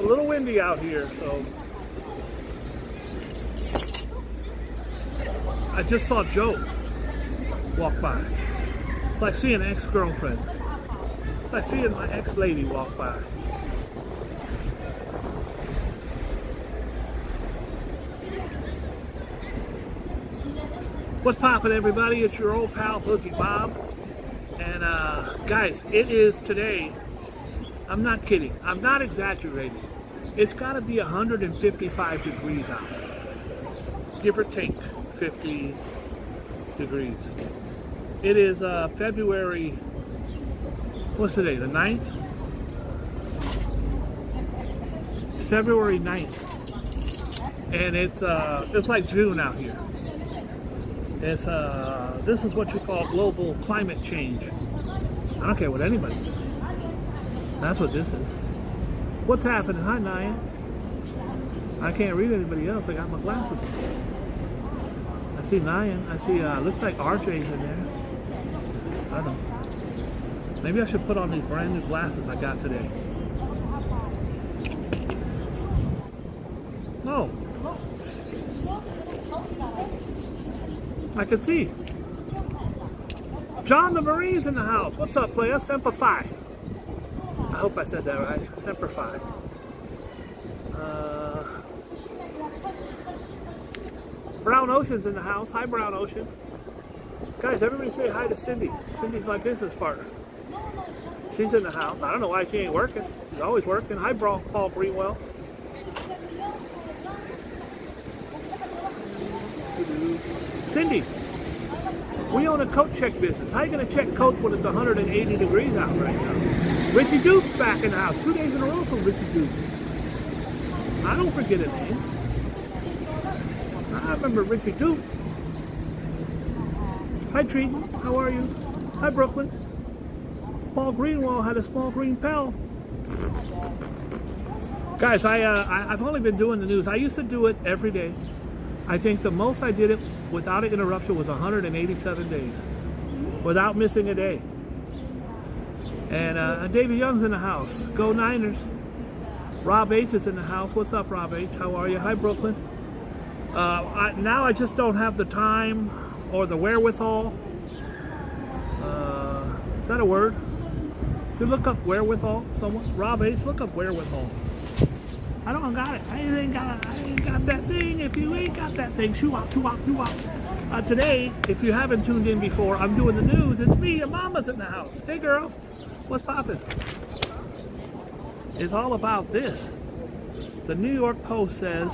little windy out here, so I just saw Joe walk by. It's like seeing an ex-girlfriend. It's like seeing my ex-lady walk by. What's poppin', everybody? It's your old pal Boogie Bob. And guys, it is today. I'm not kidding. I'm not exaggerating. It's got to be 155 degrees out. Give or take 50 degrees. It is February, what's today, the 9th? February 9th. And it's like June out here. It's this is what you call global climate change. I don't care what anybody says. That's what this is. What's happening? Hi, Naya. I can't read anybody else. I got my glasses on. I see Naya. I see, looks like RJ's in there. I don't know. Maybe I should put on these brand new glasses I got today. Oh. I can see. John the Marine's in the house. What's up, player? Semper Fi. I hope I said that right. Semper Fi. Brown Ocean's in the house. Hi, Brown Ocean. Guys, everybody say hi to Cindy. Cindy's my business partner. She's in the house. I don't know why she ain't working. She's always working. Hi, Paul Greenwell. Cindy, we own a coat check business. How are you going to check coats when it's 180 degrees out right now? Richie Duke's back in the house. 2 days in a row from Richie Duke. I don't forget a name. I remember Richie Duke. Hi, Treaton. How are you? Hi, Brooklyn. Paul Greenwell had a small green pal. Guys, I've only been doing the news. I used to do it every day. I think the most I did it without an interruption was 187 days. Without missing a day. And David Young's in the house. Go Niners. Rob H is in the house. What's up, Rob H? How are you? Hi, Brooklyn. Now I just don't have the time or the wherewithal. Is that a word? If you look up wherewithal, someone, Rob H, look up wherewithal. I don't got it. I ain't got that thing. If you ain't got that thing, shoo out. Today, if you haven't tuned in before, I'm doing the news. It's me, your mama's in the house. Hey, girl, what's poppin'? It's all about this. The New York Post says,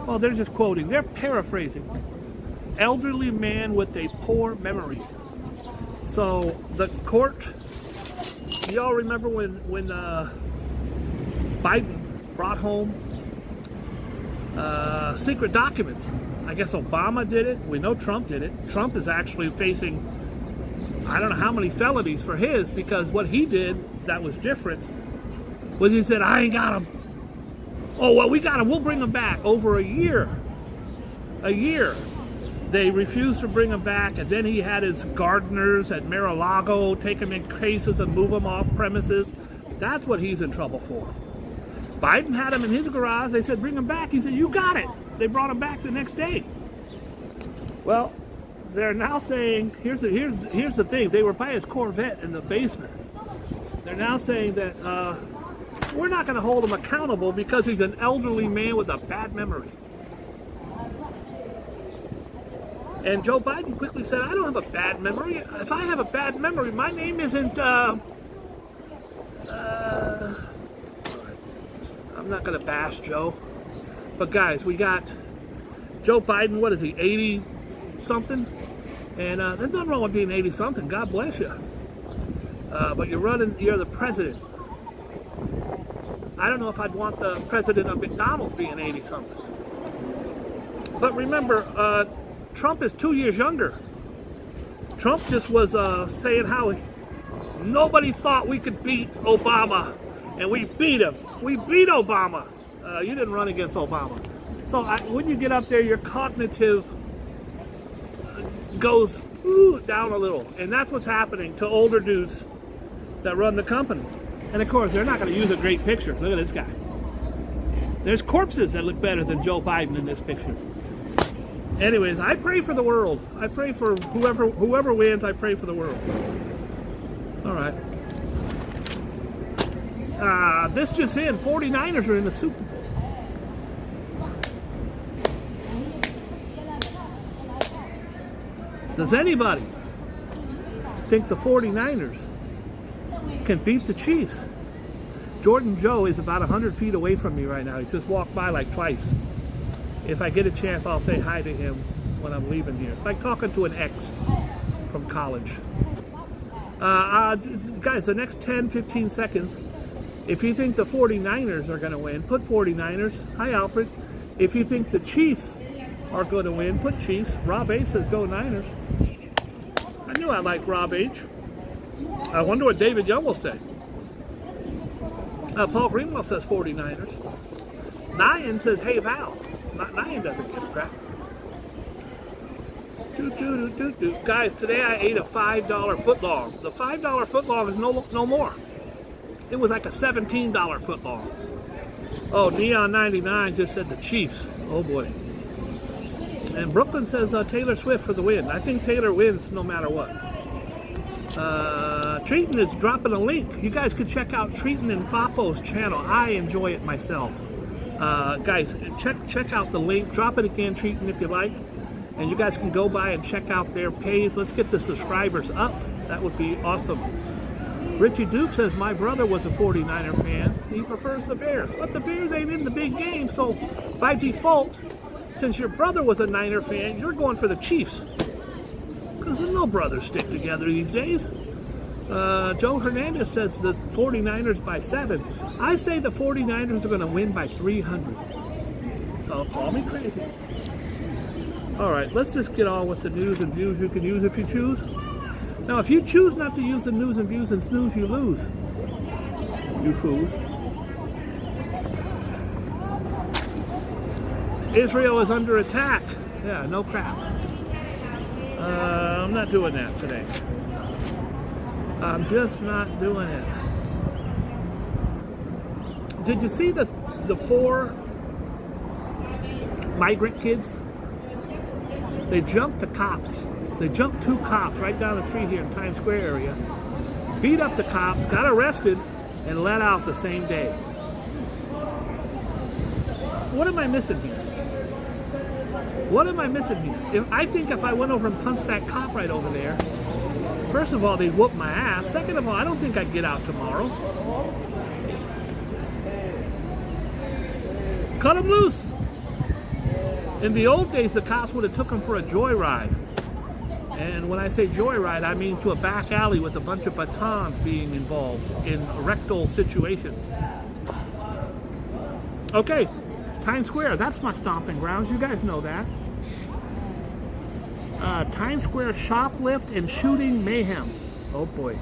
well, they're just quoting. They're paraphrasing. Elderly man with a poor memory. So the court. Y'all remember when Biden brought home secret documents? I guess Obama did it. We know Trump did it. Trump is actually facing, I don't know how many felonies for his, because what he did that was different was he said, I ain't got them. Oh, well, we got them. We'll bring them back. Over a year. They refused to bring him back, and then he had his gardeners at Mar-a-Lago take him in cases and move him off premises. That's what he's in trouble for. Biden had him in his garage. They said, bring him back. He said, you got it. They brought him back the next day. Well, they're now saying, here's the thing. They were by his Corvette in the basement. They're now saying that we're not going to hold him accountable because he's an elderly man with a bad memory. And Joe Biden quickly said, I don't have a bad memory. If I have a bad memory, my name isn't, I'm not going to bash Joe. But guys, we got Joe Biden, what is he, 80-something? And there's nothing wrong with being 80-something. God bless you. But you're the president. I don't know if I'd want the president of McDonald's being 80-something. But remember, Trump is 2 years younger. Trump just was saying how nobody thought we could beat Obama, and we beat him. We beat Obama. You didn't run against Obama. So when you get up there, your cognitive goes down a little. And that's what's happening to older dudes that run the company. And of course, they're not going to use a great picture. Look at this guy. There's corpses that look better than Joe Biden in this picture. Anyways, I pray for the world. I pray for whoever wins. I pray for the world. All right. This just in. 49ers are in the Super Bowl. Does anybody think the 49ers can beat the Chiefs? Jordan Joe is about 100 feet away from me right now. He just walked by like twice. If I get a chance, I'll say hi to him when I'm leaving here. It's like talking to an ex from college. Guys, the next 10, 15 seconds, if you think the 49ers are going to win, put 49ers. Hi, Alfred. If you think the Chiefs are going to win, put Chiefs. Rob H says go Niners. I knew I liked Rob H. I wonder what David Young will say. Paul Greenwell says 49ers. Nyan says, hey, Val. Nyan doesn't give a crap. Guys, today I ate a $5 footlong. The $5 footlong is no more. It was like a $17 footlong. Oh, Neon 99 just said the Chiefs. Oh, boy. And Brooklyn says Taylor Swift for the win. I think Taylor wins no matter what. Treaton is dropping a link. You guys can check out Treaton and Fafo's channel. I enjoy it myself. Guys, check out the link. Drop it again, Treaton, if you like. And you guys can go by and check out their page. Let's get the subscribers up. That would be awesome. Richie Duke says, my brother was a 49er fan. He prefers the Bears. But the Bears ain't in the big game, so by default, since your brother was a Niner fan, you're going for the Chiefs. Because no brothers stick together these days. Joe Hernandez says the 49ers by 7. I say the 49ers are going to win by 300. So call me crazy. All right, let's just get on with the news and views you can use if you choose. Now, if you choose not to use the news and views and snooze, you lose. You fools. Israel is under attack. Yeah, no crap. I'm not doing that today. I'm just not doing it. Did you see the 4 migrant kids? They jumped the cops. They jumped 2 cops right down the street here in Times Square area, beat up the cops, got arrested, and let out the same day. What am I missing here? What am I missing here? I think if I went over and punched that cop right over there, first of all, they'd whoop my ass. Second of all, I don't think I'd get out tomorrow. Cut them loose. In the old days, the cops would have took them for a joyride. And when I say joyride, I mean to a back alley with a bunch of batons being involved in rectal situations. Okay, Times Square, that's my stomping grounds. You guys know that. Times Square shoplift and shooting mayhem. Oh boy.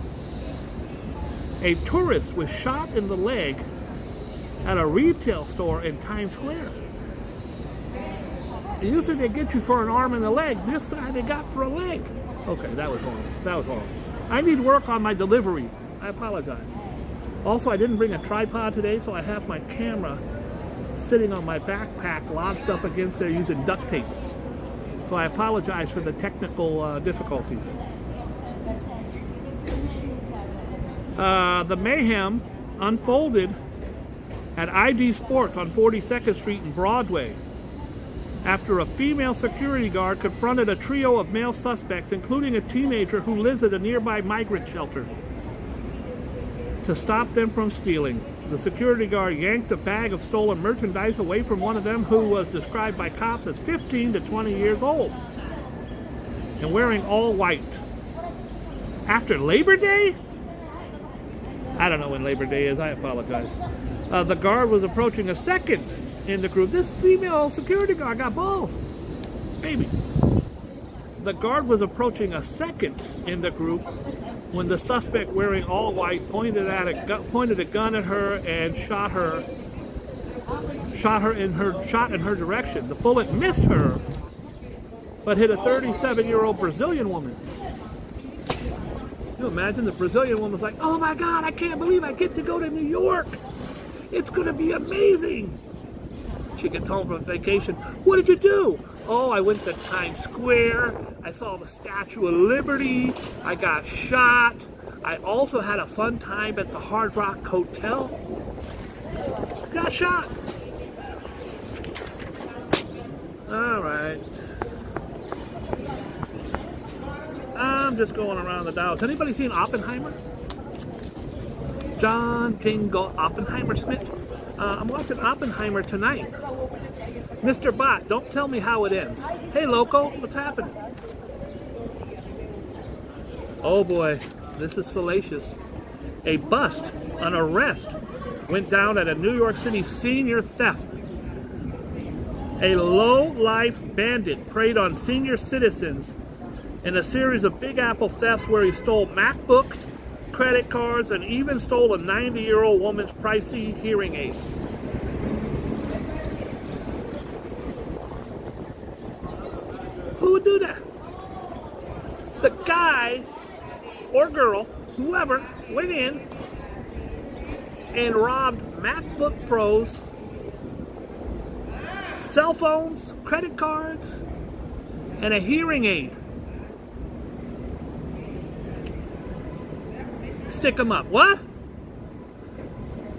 A tourist was shot in the leg at a retail store in Times Square. Usually they get you for an arm and a leg. This time they got for a leg. Okay, that was wrong. That was wrong. I need work on my delivery. I apologize. Also, I didn't bring a tripod today, so I have my camera sitting on my backpack lodged up against there using duct tape. So I apologize for the technical difficulties. The mayhem unfolded at ID Sports on 42nd Street and Broadway after a female security guard confronted a trio of male suspects, including a teenager who lives at a nearby migrant shelter, to stop them from stealing. The security guard yanked a bag of stolen merchandise away from one of them, who was described by cops as 15 to 20 years old and wearing all white. After Labor Day? I don't know when Labor Day is, I apologize. The guard was approaching a second in the group. This female security guard got balls. Baby. The guard was approaching a second in the group when the suspect wearing all white pointed a gun at her and shot in her direction. The bullet missed her, but hit a 37-year-old Brazilian woman. Can you imagine? The Brazilian woman was like, oh my God, I can't believe I get to go to New York. It's going to be amazing. She gets home from vacation. What did you do? Oh, I went to Times Square. I saw the Statue of Liberty. I got shot. I also had a fun time at the Hard Rock Hotel. Got shot. All right. I'm just going around the Dow. Has anybody seen Oppenheimer? John Jingle Oppenheimer Smith. I'm watching Oppenheimer tonight. Mr. Bot, don't tell me how it ends. Hey, loco, what's happening? Oh boy, this is salacious. A bust, an arrest, went down at a New York City senior theft. A low-life bandit preyed on senior citizens in a series of Big Apple thefts where he stole MacBooks, credit cards, and even stole a 90-year-old woman's pricey hearing aid. Who would do that? The guy or girl, whoever, went in and robbed MacBook Pros, cell phones, credit cards, and a hearing aid. Stick 'em up. What?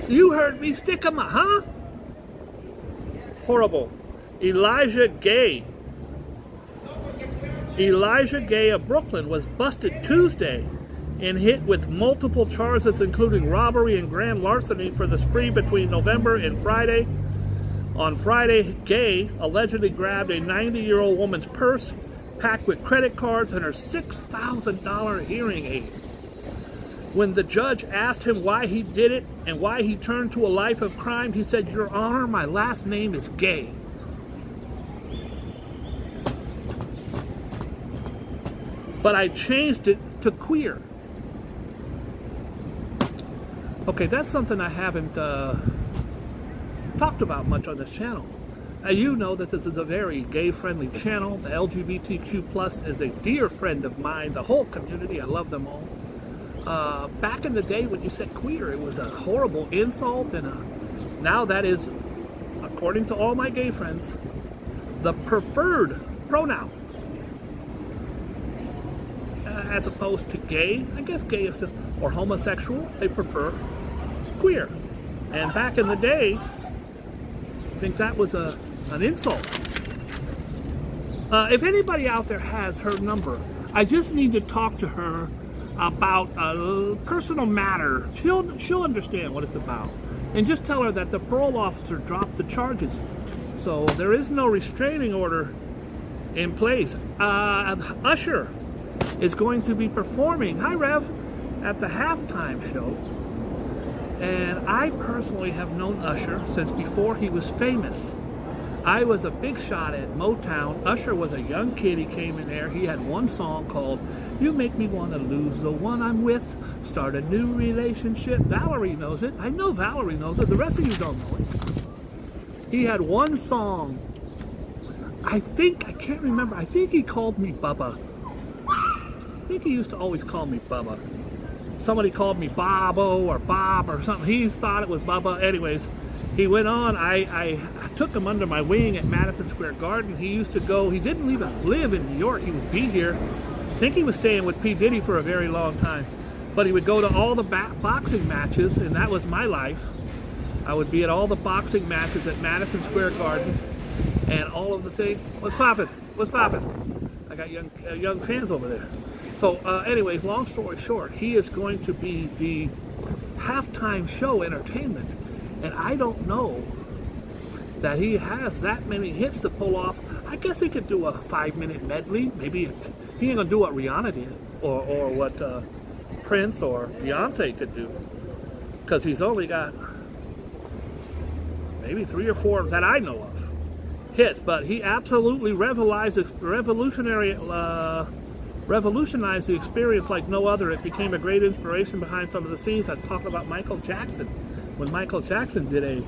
You heard me. Stick 'em up, huh? Horrible. Elijah Gay of Brooklyn was busted Tuesday and hit with multiple charges including robbery and grand larceny for the spree between November and Friday. On Friday, Gay allegedly grabbed a 90-year-old woman's purse packed with credit cards and her $6,000 hearing aid. When the judge asked him why he did it and why he turned to a life of crime, he said, "Your Honor, my last name is Gay." But I changed it to queer. Okay, that's something I haven't talked about much on this channel. You know that this is a very gay-friendly channel. The LGBTQ plus is a dear friend of mine. The whole community, I love them all. Back in the day when you said queer, it was a horrible insult, and now that is, according to all my gay friends, the preferred pronoun. As opposed to gay, I guess gay is or homosexual, they prefer queer. And back in the day, I think that was an insult. If anybody out there has her number, I just need to talk to her about a personal matter. She'll understand what it's about. And just tell her that the parole officer dropped the charges. So there is no restraining order in place. Usher is going to be performing, hi Rev, at the halftime show. And I personally have known Usher since before he was famous. I was a big shot at Motown. Usher was a young kid. He came in there. He had one song called "You Make Me Wanna Lose the One I'm With, Start a New Relationship." Valerie knows it. I know Valerie knows it. The rest of you don't know it. He had one song. I can't remember. I think he called me Bubba. I think he used to always call me Bubba. Somebody called me Bobo or Bob or something. He thought it was Bubba. Anyways, he went on. I took him under my wing at Madison Square Garden. He used to go. He didn't even live in New York. He would be here. I think he was staying with P. Diddy for a very long time. But he would go to all the boxing matches, and that was my life. I would be at all the boxing matches at Madison Square Garden, and all of the things. What's poppin'? What's poppin'? I got young fans over there. So anyways, long story short, he is going to be the halftime show entertainment. And I don't know that he has that many hits to pull off. I guess he could do a 5-minute medley. Maybe he ain't gonna do what Rihanna did or what Prince or Beyonce could do. Because he's only got maybe 3 or 4 that I know of hits. But he absolutely revolutionized the experience like no other. It became a great inspiration behind some of the scenes. I talked about Michael Jackson. When Michael Jackson did a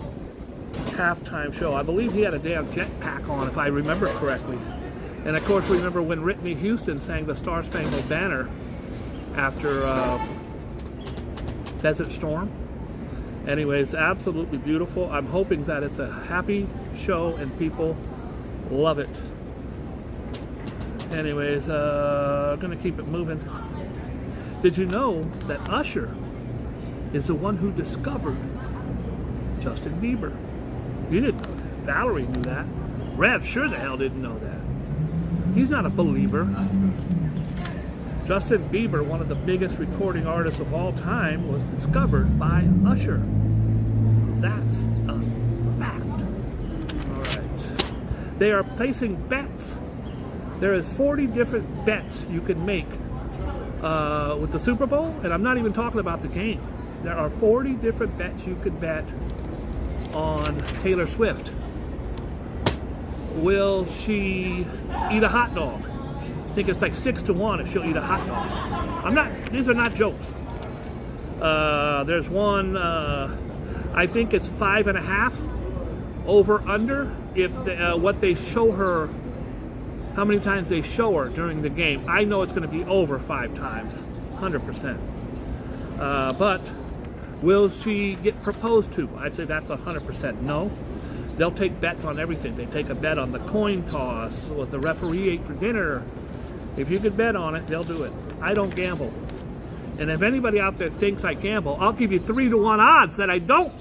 halftime show, I believe he had a damn jetpack on, if I remember correctly. And of course, remember when Whitney Houston sang the Star Spangled Banner after Desert Storm? Anyways, absolutely beautiful. I'm hoping that it's a happy show and people love it. Anyways, gonna keep it moving. Did you know that Usher is the one who discovered Justin Bieber? You didn't know that. Valerie knew that. Rev sure the hell didn't know that. He's not a believer. Justin Bieber, one of the biggest recording artists of all time, was discovered by Usher. That's a fact. All right. They are placing bets. There is 40 different bets you can make with the Super Bowl, and I'm not even talking about the game. There are 40 different bets you could bet on Taylor Swift. Will she eat a hot dog? I think it's like 6-1 if she'll eat a hot dog. These are not jokes. There's one, I think it's 5.5 over under if what they show her, how many times they show her during the game. I know it's going to be over 5 times, 100%. But will she get proposed to? I say that's 100% no. They'll take bets on everything. They take a bet on the coin toss, what the referee ate for dinner. If you could bet on it, they'll do it. I don't gamble. And if anybody out there thinks I gamble, I'll give you 3-1 odds that I don't.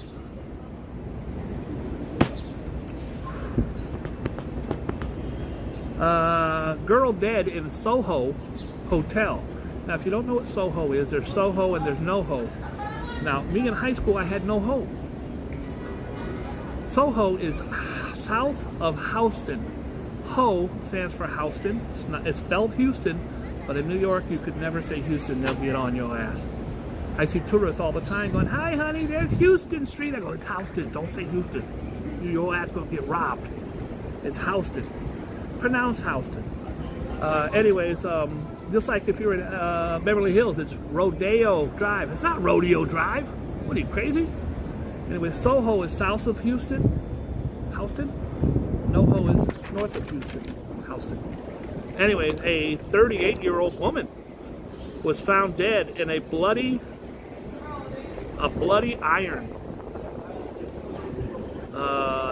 Girl dead in Soho Hotel. Now, if you don't know what Soho is, there's Soho and there's NoHo. Now, me in high school, I had NoHo. Soho is south of Houston. Ho stands for Houston. It's spelled Houston, but in New York, you could never say Houston. They'll get on your ass. I see tourists all the time going, "Hi, honey, there's Houston Street." I go, "It's Houston. Don't say Houston. Your ass gonna get robbed. It's Houston. Pronounce Houston." Anyways, just like if you're in Beverly Hills, it's Rodeo Drive. It's not Rodeo Drive. What are you, crazy? Anyway, Soho is south of Houston. Houston? NoHo is north of Houston. Houston. Anyways, a 38-year-old woman was found dead in a bloody iron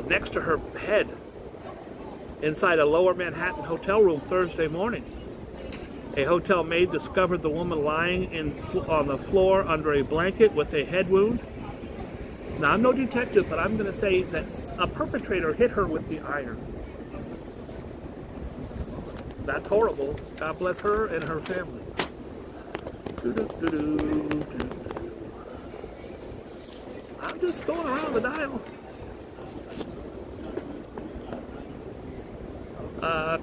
next to her head inside a lower Manhattan hotel room Thursday morning. A hotel maid discovered the woman lying on the floor under a blanket with a head wound. Now, I'm no detective, but I'm going to say that a perpetrator hit her with the iron. That's horrible. God bless her and her family. I'm just going around the dial.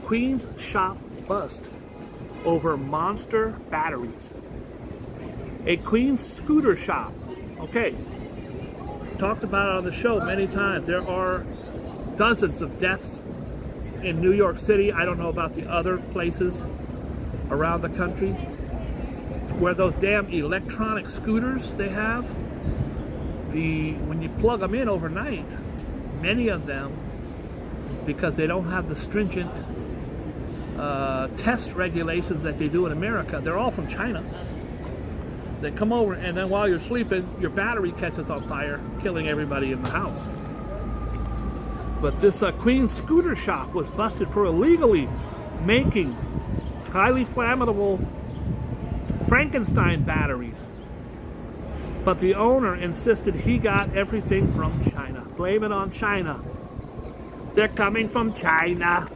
Queens shop bust over monster batteries. A Queens scooter shop. Okay. Talked about it on the show many times. There are dozens of deaths in New York City. I don't know about the other places around the country where those damn electronic scooters they have, when you plug them in overnight, many of them, because they don't have the stringent test regulations that they do in America, they're all from China. They come over, and then while you're sleeping, your battery catches on fire, killing everybody in the house. But this Queens scooter shop was busted for illegally making highly flammable Frankenstein batteries. But the owner insisted he got everything from China. Blame it on China. They're coming from China.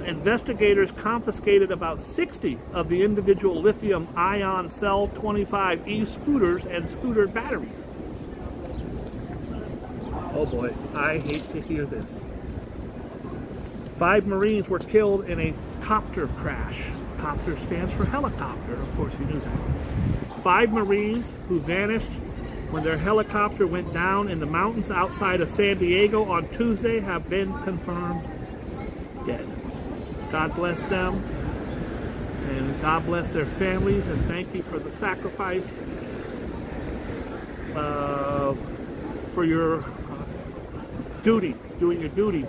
Investigators confiscated about 60 of the individual lithium-ion cell 25E scooters and scooter batteries. Oh boy, I hate to hear this. 5 Marines were killed in a copter crash. Copter stands for helicopter, of course you knew that. 5 Marines who vanished when their helicopter went down in the mountains outside of San Diego on Tuesday have been confirmed dead. God bless them, and God bless their families, and thank you for the sacrifice, for your duty, doing your duty.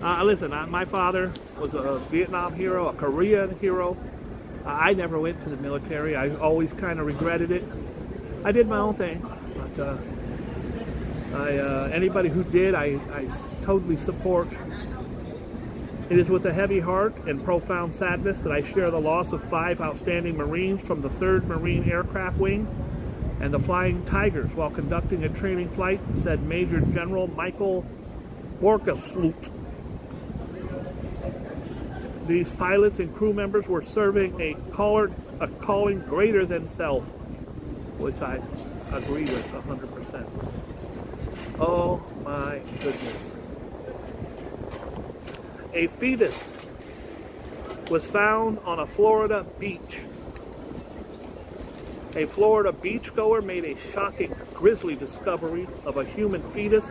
Listen, my father was a Vietnam hero, a Korean hero. I never went to the military. I always kind of regretted it. I did my own thing, but anybody who did, I totally support. It is with a heavy heart and profound sadness that I share the loss of 5 outstanding Marines from the 3rd Marine Aircraft Wing and the Flying Tigers while conducting a training flight, said Major General Michael Borkasloot. These pilots and crew members were serving a calling greater than self, which I agree with 100%. Oh my goodness. A fetus was found on a Florida beach. A Florida beachgoer made a shocking, grisly discovery of a human fetus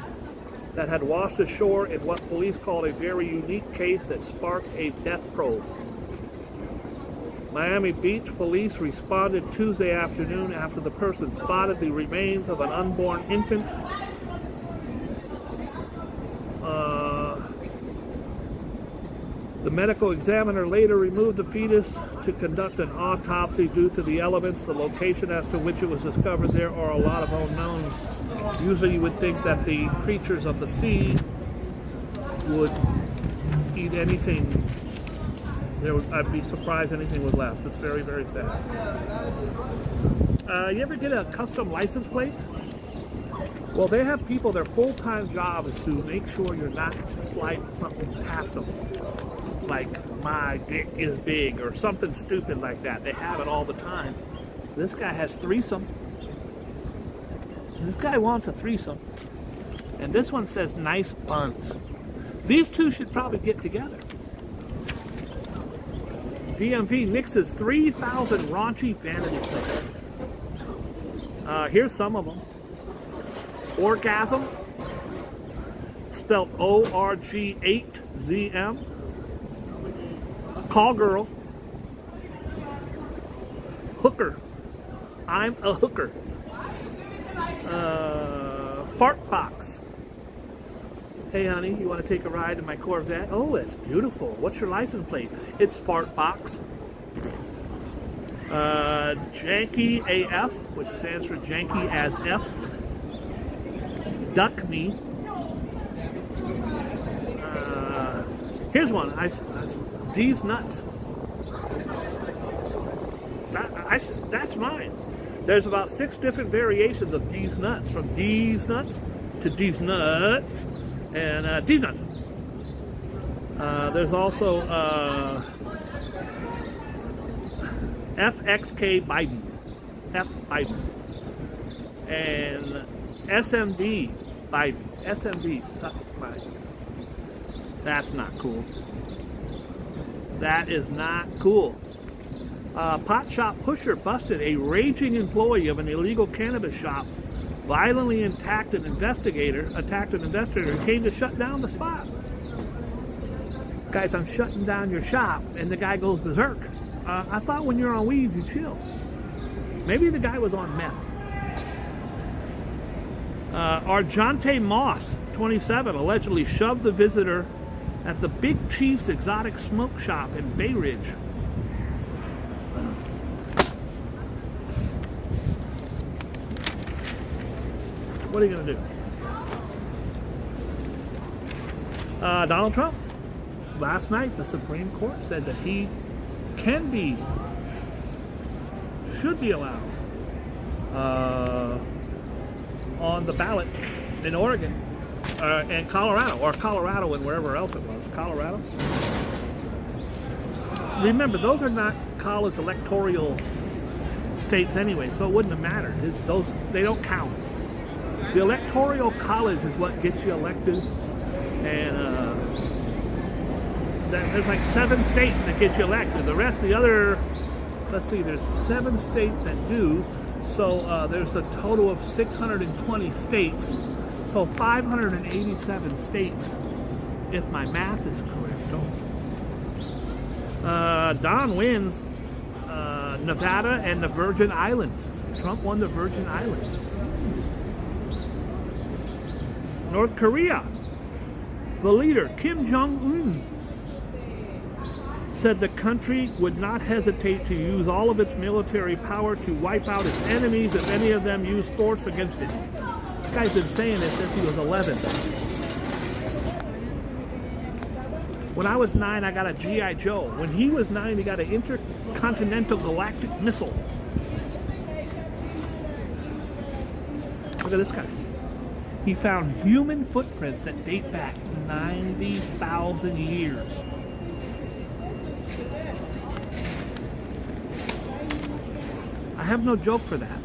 that had washed ashore in what police called a very unique case that sparked a death probe. Miami Beach police responded Tuesday afternoon after the person spotted the remains of an unborn infant. The medical examiner later removed the fetus to conduct an autopsy due to the elements. The location as to which it was discovered, there are a lot of unknowns. Usually you would think that the creatures of the sea would eat anything. I'd be surprised anything was left. It's very, very sad. You ever get a custom license plate? Well, they have people, their full-time job is to make sure you're not sliding something past them. Like, my dick is big, or something stupid like that. They have it all the time. This guy has threesome. This guy wants a threesome. And this one says nice buns. These two should probably get together. DMV nixes 3,000 raunchy vanity plates. Here's some of them. Orgasm, spelled O-R-G-8-Z-M. Call girl. Hooker. I'm a hooker. Fart box. Hey honey, you want to take a ride in my Corvette? Oh, it's beautiful. What's your license plate? It's fart box. Janky AF, which stands for janky as F. Duck me. Here's one. D's nuts. That's mine. There's about 6 different variations of D's nuts, from D's nuts to D's nuts and D's nuts. There's also FXK Biden, F Biden, and SMD Biden, SMD Biden. That's not cool. That is not cool. Pot shop pusher busted a raging employee of an illegal cannabis shop, violently attacked an investigator, and came to shut down the spot. Guys, I'm shutting down your shop, and the guy goes berserk. I thought when you're on weed, you chill. Maybe the guy was on meth. Arjante Moss, 27, allegedly shoved the visitor at the Big Chief's exotic smoke shop in Bay Ridge. What are you going to do? Donald Trump. Last night, the Supreme Court said that he should be allowed on the ballot in Oregon and Colorado and wherever else it was. Colorado. Remember, those are not college electoral states anyway, so it wouldn't have mattered. They don't count. The electoral college is what gets you elected, and there's like 7 states that get you elected. The rest, the other, let's see, there's 7 states that do, so there's a total of 620 states, so 587 states, if my math is correct. Don wins Nevada and the Virgin Islands. Trump won the Virgin Islands. North Korea, the leader, Kim Jong-un, said the country would not hesitate to use all of its military power to wipe out its enemies if any of them used force against it. This guy's been saying this since he was 11. When I was 9, I got a G.I. Joe. When he was 9, he got an intercontinental galactic missile. Look at this guy. He found human footprints that date back 90,000 years. I have no joke for that.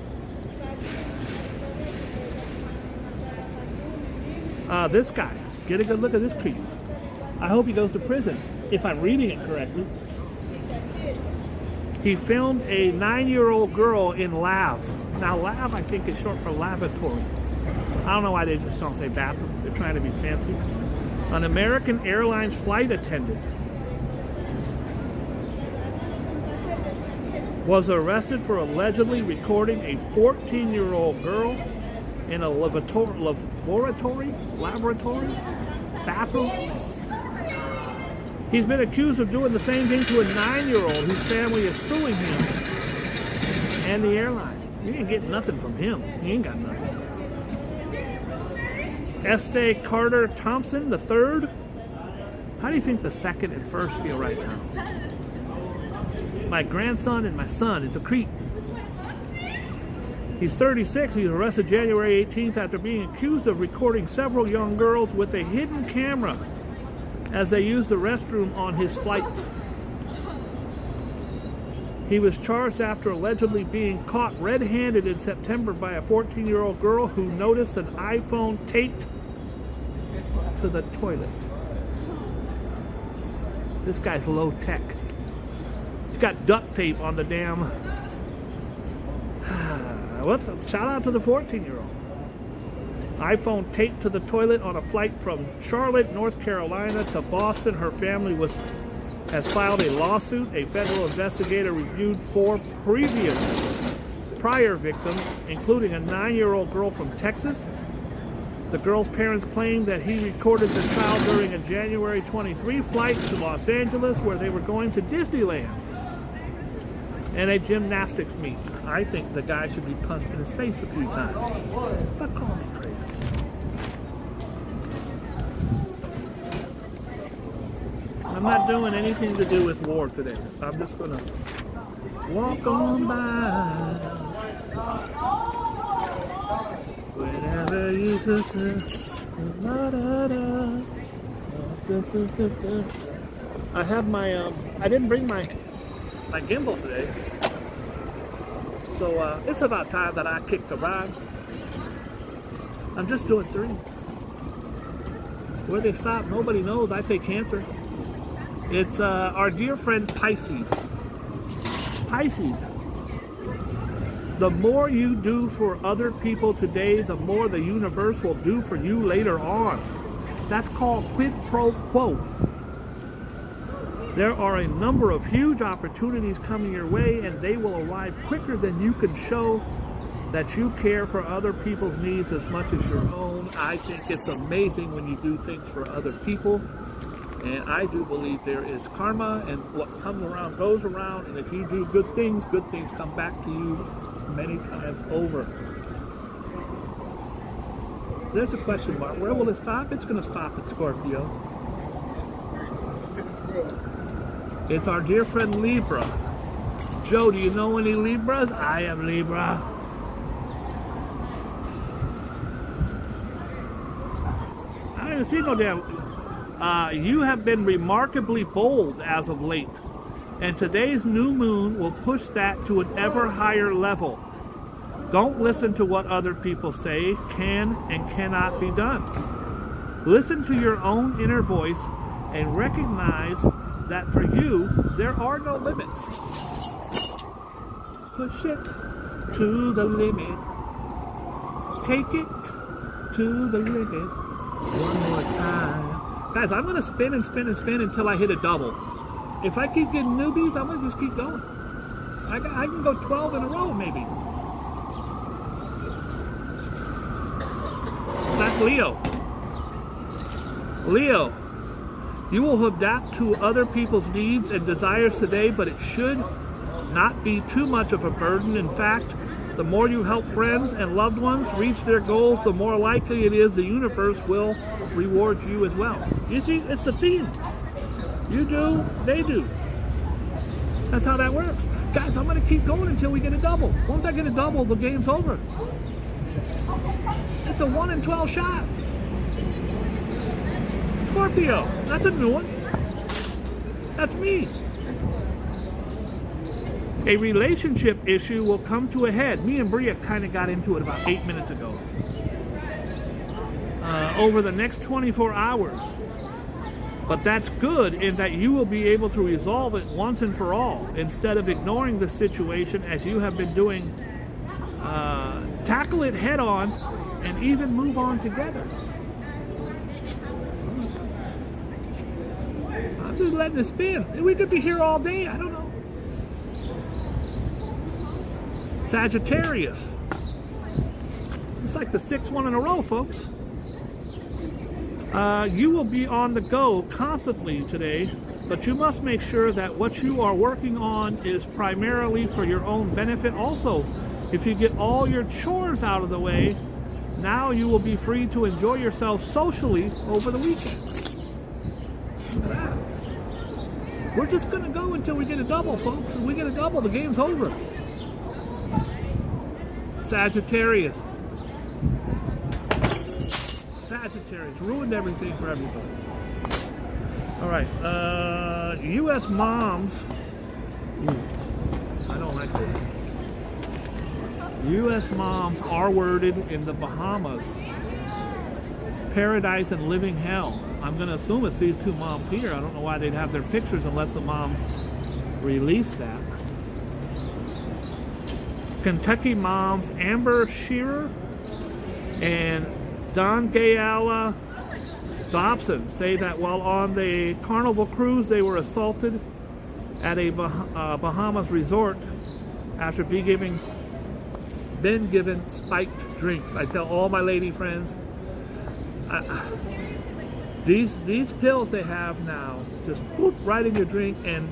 This guy. Get a good look at this creep. I hope he goes to prison, if I'm reading it correctly. He filmed a 9-year-old girl in Lav. Now, Lav, I think, is short for lavatory. I don't know why they just don't say bathroom. They're trying to be fancy. An American Airlines flight attendant was arrested for allegedly recording a 14-year-old girl in a laboratory bathroom. He's been accused of doing the same thing to a 9-year-old whose family is suing him and the airline. You ain't getting nothing from him. He ain't got nothing. Estee Carter Thompson III. How do you think the second and first feel right now? My grandson and my son. It's a creep. He's 36. He was arrested January 18th after being accused of recording several young girls with a hidden camera as they used the restroom on his flights. He was charged after allegedly being caught red-handed in September by a 14-year-old girl who noticed an iPhone taped to the toilet. This guy's low-tech. He's got duct tape on the damn... Shout out to the 14-year-old. iPhone taped to the toilet on a flight from Charlotte, North Carolina to Boston. Her family has filed a lawsuit. A federal investigator reviewed 4 prior victims, including a 9-year-old girl from Texas. The girl's parents claimed that he recorded the child during a January 23 flight to Los Angeles where they were going to Disneyland and a gymnastics meet. I think the guy should be punched in his face a few times. But call me crazy. I'm not doing anything to do with war today. I'm just gonna walk on by. Whenever you I have my I didn't bring my gimbal today. So it's about time that I kick the ride. I'm just doing 3. Where they stop, nobody knows. I say Cancer. It's our dear friend Pisces. Pisces. The more you do for other people today, the more the universe will do for you later on. That's called quid pro quo. There are a number of huge opportunities coming your way, and they will arrive quicker than you can show that you care for other people's needs as much as your own. I think it's amazing when you do things for other people. And I do believe there is karma, and what comes around goes around. And if you do good things come back to you many times over. There's a question mark. Where will it stop? It's going to stop at Scorpio. It's our dear friend Libra. Joe, do you know any Libras? I am Libra. I don't even see no damn... you have been remarkably bold as of late, and today's new moon will push that to an ever higher level. Don't listen to what other people say can and cannot be done. Listen to your own inner voice and recognize that for you, there are no limits. Push it to the limit. Take it to the limit. One more time. Guys, I'm going to spin and spin and spin until I hit a double. If I keep getting newbies, I'm going to just keep going. I can go 12 in a row, maybe. That's Leo. Leo, You will adapt to other people's needs and desires today, but it should not be too much of a burden. In fact, the more you help friends and loved ones reach their goals, the more likely it is the universe will reward you as well. You see, it's a theme. You do, they do. That's how that works. Guys, I'm going to keep going until we get a double. Once I get a double, the game's over. It's a 1 in 12 shot. Scorpio, that's a new one. That's me. A relationship issue will come to a head. Me and Bria kind of got into it about 8 minutes ago. Over the next 24 hours. But that's good in that you will be able to resolve it once and for all, instead of ignoring the situation as you have been doing. Tackle it head on and even move on together. I'm just letting it spin. We could be here all day. I don't know. Sagittarius. It's like the 6th one in a row, folks. You will be on the go constantly today, but you must make sure that what you are working on is primarily for your own benefit. Also, if you get all your chores out of the way, now you will be free to enjoy yourself socially over the weekend. Look at that. We're just going to go until we get a double, folks. If we get a double, the game's over. Sagittarius. Sagittarius ruined everything for everybody. All right, U.S. moms. Ooh, I don't like this. U.S. moms are worded in the Bahamas. Paradise and living hell. I'm going to assume it's these two moms here. I don't know why they'd have their pictures unless the moms release that. Kentucky moms Amber Shearer and Don Gayala Dobson say that while on the Carnival cruise, they were assaulted at a Bahamas resort after being given spiked drinks. I tell all my lady friends, these pills they have now, just whoop, right in your drink, and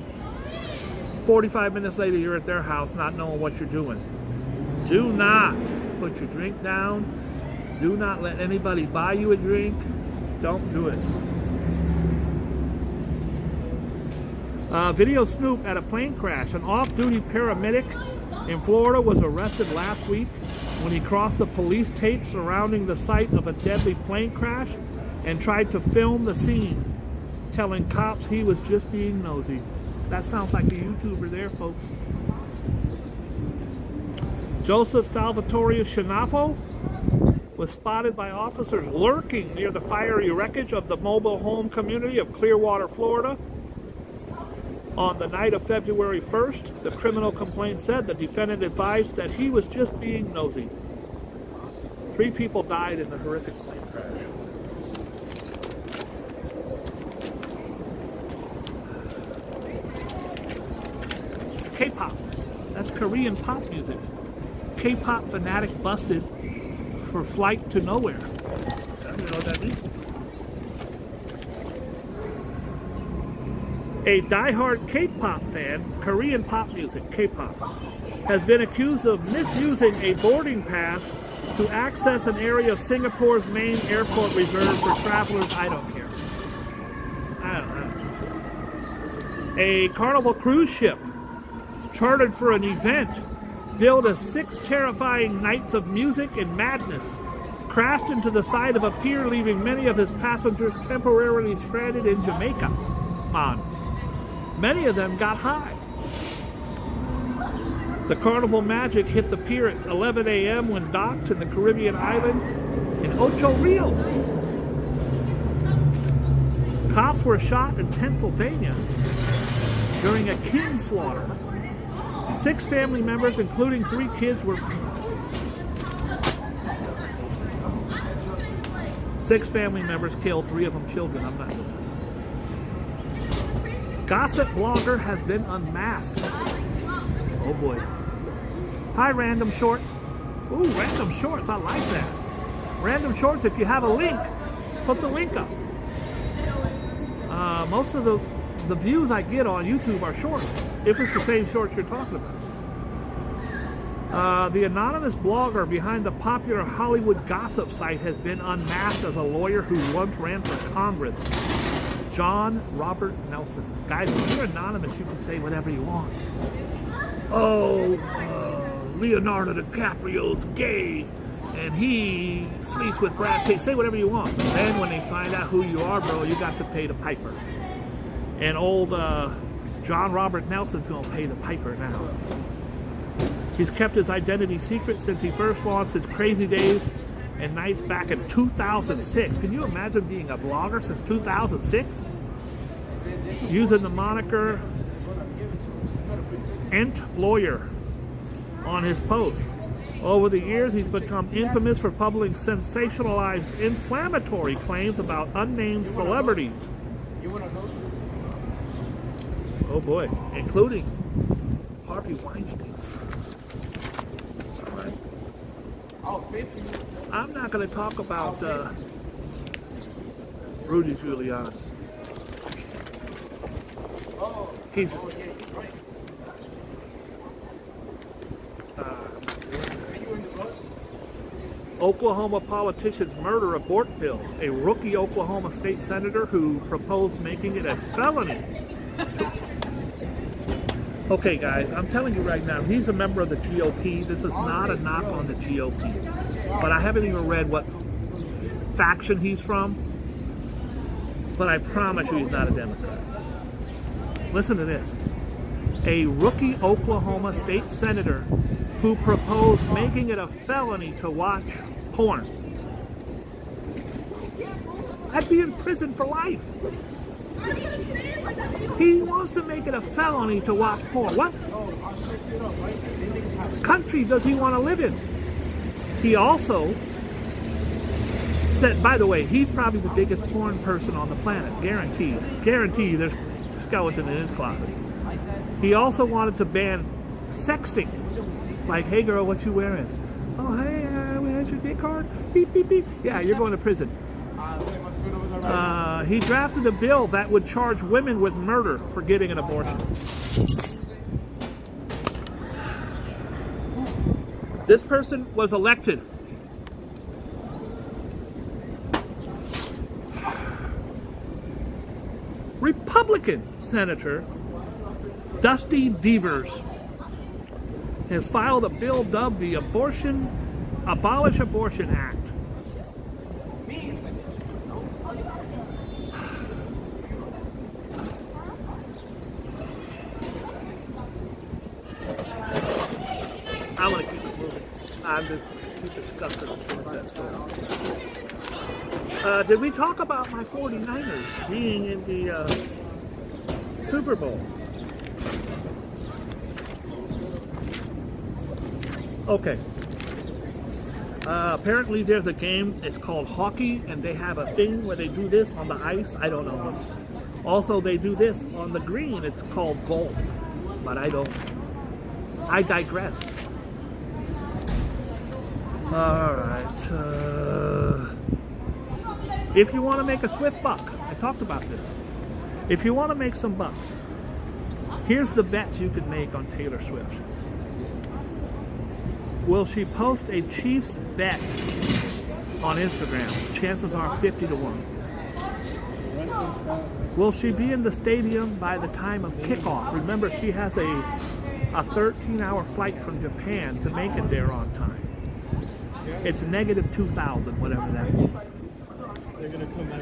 45 minutes later you're at their house not knowing what you're doing. Do not put your drink down. Do not let anybody buy you a drink. Don't do it. Video snoop at a plane crash. An off-duty paramedic in Florida was arrested last week when he crossed the police tape surrounding the site of a deadly plane crash and tried to film the scene, telling cops he was just being nosy. That sounds like a YouTuber there, folks. Joseph Salvatore Shinafo was spotted by officers lurking near the fiery wreckage of the mobile home community of Clearwater, Florida. On the night of February 1st, the criminal complaint said the defendant advised that he was just being nosy. 3 people died in the horrific plane crash. K-pop. That's Korean pop music. K-pop fanatic busted for flight to nowhere. I don't know what that means. A diehard K-pop fan, Korean pop music, K-pop, has been accused of misusing a boarding pass to access an area of Singapore's main airport reserved for travelers. I don't care. I don't know. A Carnival cruise ship chartered for an event billed as 6 terrifying nights of music and madness crashed into the side of a pier, leaving many of his passengers temporarily stranded in Jamaica. Many of them got high. The Carnival Magic hit the pier at 11 a.m. when docked in the Caribbean island in Ocho Rios. Cops were shot in Pennsylvania during a kin slaughter. 6 family members, including 3 kids, were... 6 family members killed, 3 of them children. I'm not... Gossip blogger has been unmasked. Oh boy. Hi, Random Shorts. Ooh, Random Shorts. I like that. Random Shorts, if you have a link, put the link up. Most of the views I get on YouTube are shorts, if it's the same shorts you're talking about. The anonymous blogger behind the popular Hollywood gossip site has been unmasked as a lawyer who once ran for Congress. John Robert Nelson. Guys, when you're anonymous, you can say whatever you want. Oh, Leonardo DiCaprio's gay, and he sleeps with Brad Pitt. Say whatever you want. But then when they find out who you are, bro, you got to pay the piper. And old John Robert Nelson's going to pay the piper now. He's kept his identity secret since he first launched his crazy days and nights back in 2006. Can you imagine being a blogger since 2006? Using the moniker Ent Lawyer on his posts. Over the years, he's become infamous for publishing sensationalized, inflammatory claims about unnamed celebrities. Oh boy, including Harvey Weinstein. All right. I'm not going to talk about Rudy Giuliani. He's Oklahoma politician's murder abort bill. A rookie Oklahoma state senator who proposed making it a felony. Okay, guys, I'm telling you right now, he's a member of the GOP. This is not a knock on the GOP. But I haven't even read what faction he's from. But I promise you he's not a Democrat. Listen to this. A rookie Oklahoma state senator who proposed making it a felony to watch porn. I'd be in prison for life. He wants to make it a felony to watch porn. What country does he want to live in? He also said, by the way, he's probably the biggest porn person on the planet. Guaranteed. Guaranteed there's a skeleton in his closet. He also wanted to ban sexting. Like, hey girl, what you wearing? Oh, hey, where's your dick card? Beep, beep, beep. Yeah, you're going to prison. He drafted a bill that would charge women with murder for getting an abortion. This person was elected. Republican Senator Dusty Devers has filed a bill dubbed the Abolish Abortion Act. I'm going to keep it moving. I'm just too disgusted towards that story. Did we talk about my 49ers being in the Super Bowl? Okay. Apparently there's a game, it's called hockey, and they have a thing where they do this on the ice. I don't know. Also, they do this on the green. It's called golf. But I digress. Alright. If you want to make a swift buck, I talked about this. If you want to make some bucks, here's the bets you can make on Taylor Swift. Will she post a Chiefs bet on Instagram? Chances are 50 to 1. Will she be in the stadium by the time of kickoff? Remember, she has a 13-hour flight from Japan to make it there on time. It's negative 2,000, whatever that means.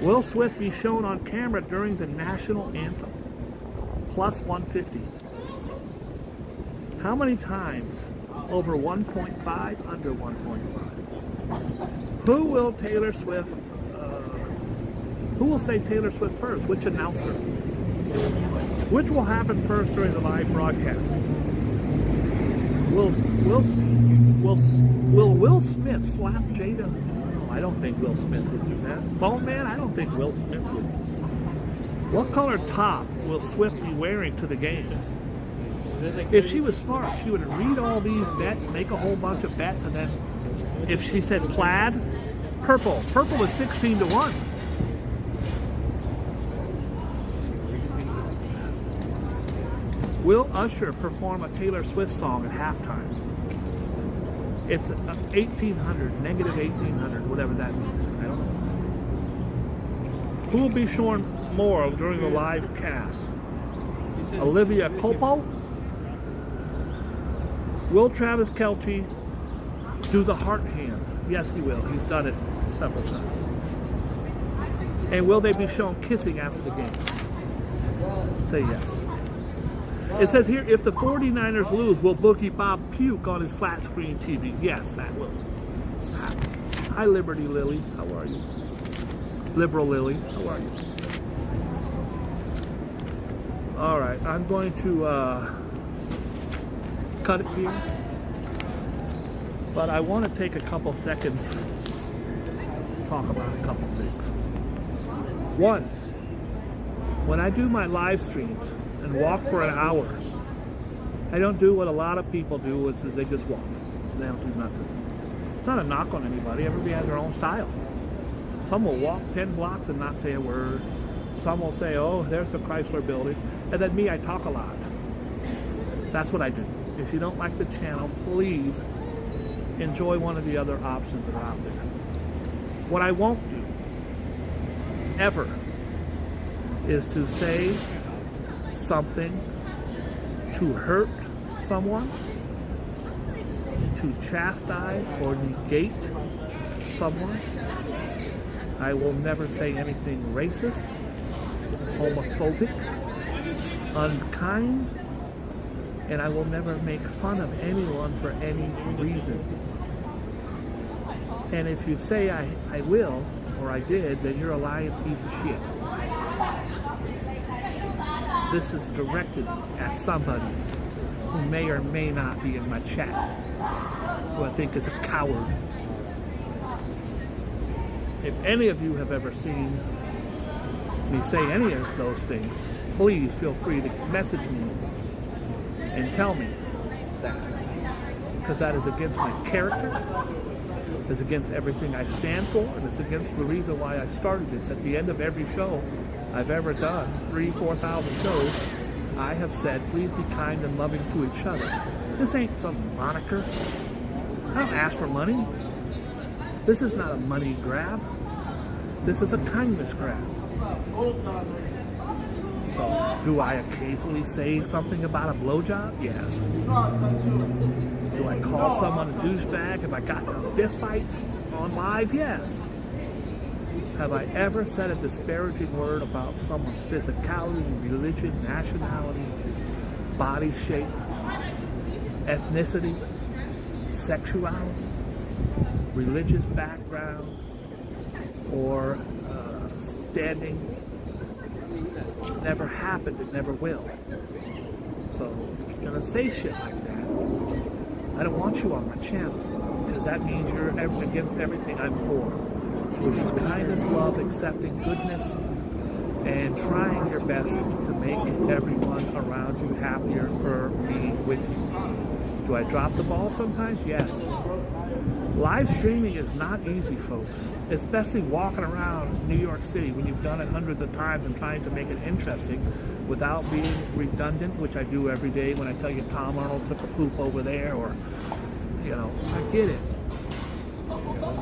Will Swift be shown on camera during the national anthem? Plus 150. How many times? Over 1.5, under 1.5. Who will Taylor Swift, who will say Taylor Swift first? Which announcer? Which will happen first during the live broadcast? Will Will Smith slap Jada? No, I don't think Will Smith would do that. Bone Man, I don't think Will Smith would. What color top will Swift be wearing to the game? If she was smart, she would read all these bets, make a whole bunch of bets, and then if she said plaid, purple. Purple is 16 to 1. Will Usher perform a Taylor Swift song at halftime? It's 1800, negative 1800, whatever that means. I don't know. Who will be shown more of during the live cast? Olivia Culpo? Will Travis Kelce do the heart hands? Yes, he will. He's done it several times. And will they be shown kissing after the game? Say yes. It says here, if the 49ers lose, will Boogie Bob puke on his flat screen TV? Yes, that will happen. Hi, Liberty Lily. How are you? Liberal Lily. How are you? All right, I'm going to cut it here. But I want to take a couple seconds to talk about a couple things. One, when I do my live streams and walk for an hour, I don't do what a lot of people do, which is they just walk. They don't do nothing. It's not a knock on anybody. Everybody has their own style. Some will walk 10 blocks and not say a word. Some will say, oh, there's the Chrysler building. And then me, I talk a lot. That's what I do. If you don't like the channel, please enjoy one of the other options that are out there. What I won't do, ever, is to say something to hurt someone, to chastise or negate someone. I will never say anything racist, homophobic, unkind, and I will never make fun of anyone for any reason. And if you say I will, or I did, then you're a lying piece of shit. This is directed at somebody who may or may not be in my chat, who I think is a coward. If any of you have ever seen me say any of those things, please feel free to message me and tell me that, because that is against my character, it's against everything I stand for, and it's against the reason why I started this. At the end of every show I've ever done, 3,000-4,000 shows, I have said, please be kind and loving to each other. This ain't some moniker. I don't ask for money. This is not a money grab. This is a kindness grab. So, do I occasionally say something about a blowjob? Yes. Do I call someone a douchebag if I got into fist fights on live? Yes. Have I ever said a disparaging word about someone's physicality, religion, nationality, body shape, ethnicity, sexuality, religious background, or standing? It's never happened, it never will. So if you're gonna say shit like that, I don't want you on my channel, because that means you're against everything I'm for, which is kindness, love, accepting goodness, and trying your best to make everyone around you happier for being with you. Do I drop the ball sometimes? Yes. Live streaming is not easy, folks, especially walking around New York City when you've done it hundreds of times and trying to make it interesting without being redundant, which I do every day when I tell you Tom Arnold took a poop over there, or, you know, I get it.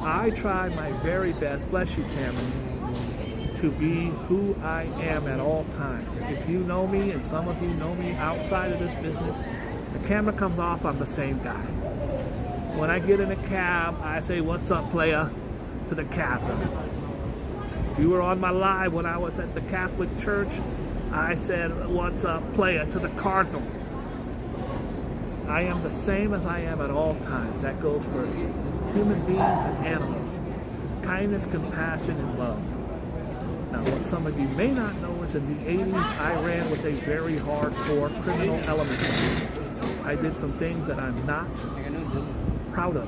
I try my very best, bless you, Tammy, to be who I am at all times. If you know me, and some of you know me outside of this business, the camera comes off, I'm the same guy. When I get in a cab, I say, what's up, playa, to the captain. If you were on my live when I was at the Catholic Church, I said, what's up, playa, to the cardinal. I am the same as I am at all times. That goes for human beings and animals. Kindness, compassion, and love. Now, what some of you may not know is in the 80s, I ran with a very hardcore criminal element. I did some things that I'm not proud of.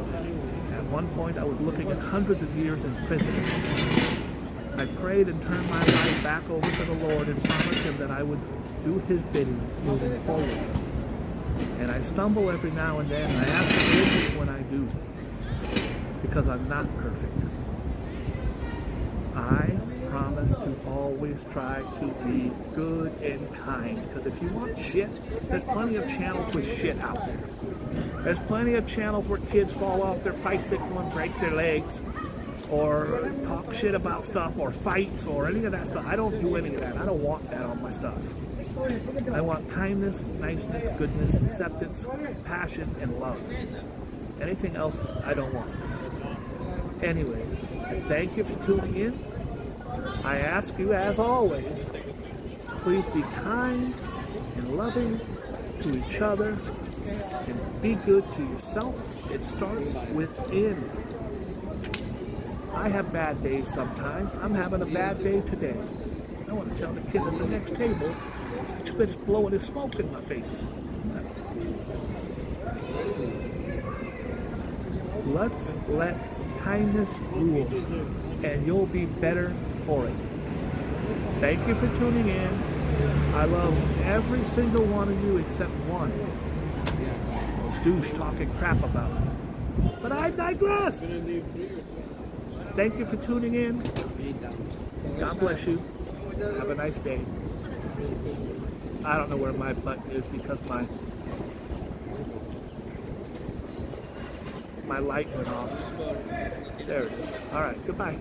At one point, I was looking at hundreds of years in prison. I prayed and turned my life back over to the Lord and promised Him that I would do His bidding moving forward. And I stumble every now and then, and I ask forgiveness when I do, because I'm not perfect. I promise to always try to be good and kind. Because if you want shit, there's plenty of channels with shit out there. There's plenty of channels where kids fall off their bicycle and break their legs, or talk shit about stuff, or fights, or any of that stuff. I don't do any of that. I don't want that on my stuff. I want kindness, niceness, goodness, acceptance, passion, and love. Anything else, I don't want. Anyways, thank you for tuning in. I ask you, as always, please be kind and loving to each other, and be good to yourself. It starts within. I have bad days sometimes. I'm having a bad day today. I want to tell the kid at the next table to quit blowing his smoke in my face. Let's let kindness rule, and you'll be better for it. Thank you for tuning in. I love every single one of you except one douche talking crap about me. But I digress. Thank you for tuning in. God bless you. Have a nice day. I don't know where my button is because my light went off. There it is. All right, goodbye.